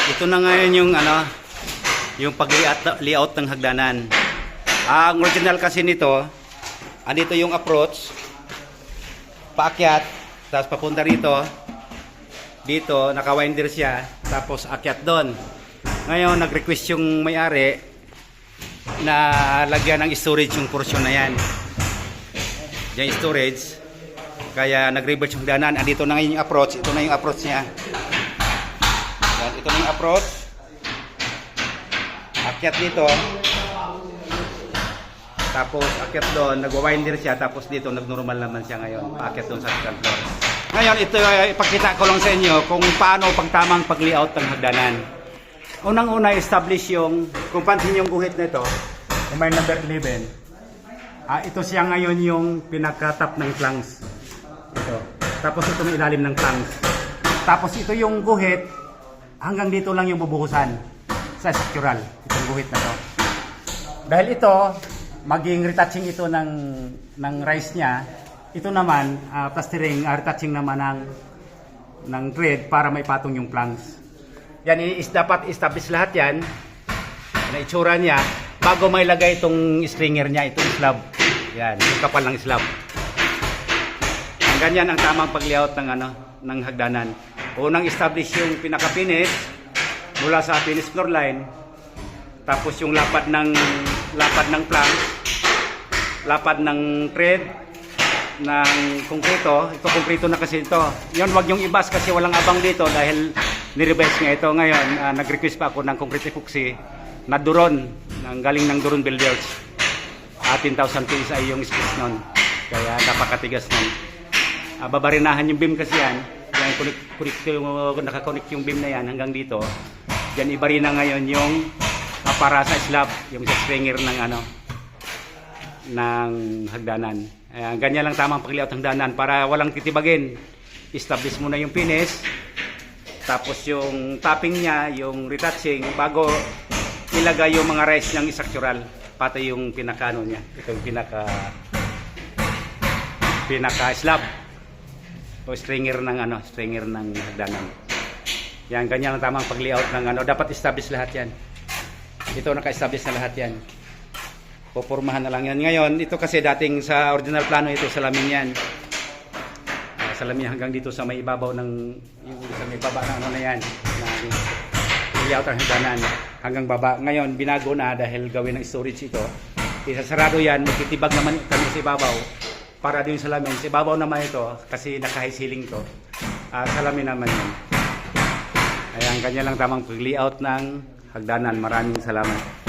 Ito na ngayon yung yung pag-layout ng hagdanan. Ang original kasi nito, andito yung approach, paakyat, tapos papunta rito. Dito, naka-winder siya, tapos akyat doon. Ngayon, nag-request yung may-ari na lagyan ng storage yung portion na yan. Yan yung storage. Kaya nag-reverse yung hagdanan. Andito na ngayon yung approach. Ito na yung approach niya. Yan, ito na yung approach. Akyat dito. Tapos akyat doon, nagwa-winder siya. Tapos dito, nag-normal naman siya ngayon. Paakyat doon sa second floor. Ngayon, ito ipakita ko lang sa inyo kung paano pagtamang pag-layout ng hagdanan. Unang-una, establish yung, kung pansin yung guhit nito, kung may number 11, ito siya ngayon yung pinaka-top ng planks. Ito. Tapos ito may ilalim ng planks. Tapos ito yung guhit, hanggang dito lang yung bubuhusan sa structural. Itong guhit na to. Dahil ito, maging retouching ito ng rise niya, ito naman, plastering, retouching naman ng thread para maipatong yung planks. Yan, dapat establish lahat yan, na itsura niya, bago may lagay itong stringer niya, itong slab. Yan, yung kapal ng slab. Ang ganyan ang tamang pag-layout ng hagdanan. Unang establish yung pinaka-finish mula sa finish floor line, tapos yung lapad ng plank, lapad ng thread ng konkreto. Ito konkreto na kasi ito. Yun, wag yung ibas kasi walang abang dito dahil ni-revise nga ito. Ngayon, nag-request pa ako ng concrete epoxy na Duron, galing ng Duron Builders. 10,000 PSI yung space nun. Kaya napakatigas nun. Babarinahan yung beam kasi yan. Nakakonect yung beam na yan hanggang dito. Diyan ibarina ngayon yung para sa slab, yung sa stringer ng hagdanan. Ganyan lang tamang pag-layout ng hagdanan para walang titibagin. Establish muna yung finish, tapos yung topping niya, yung retouching, bago ilagay yung mga rise ng structural, pati yung pinaka niya, ito yung pinaka slab o stringer ng hagdanan. Yan, ganyan lang tamang pag-layout ng dapat establish lahat yan. Ito naka-establish na lahat yan. Pupormahan na lang yan. Ngayon, ito kasi dating sa original plano ito, salamin yan. Salamin hanggang dito sa may ibabaw sa may baba ng na yan. Layout ng hagdanan hanggang baba. Ngayon, binago na dahil gawin ng storage ito. Isasarado yan, magtitibag naman kami sa ibabaw para din salamin. Sa ibabaw naman ito, kasi naka-high ceiling to. Salamin naman yan. Ayan, ganyan lang tamang pag-layout ng hagdanan. Maraming salamat.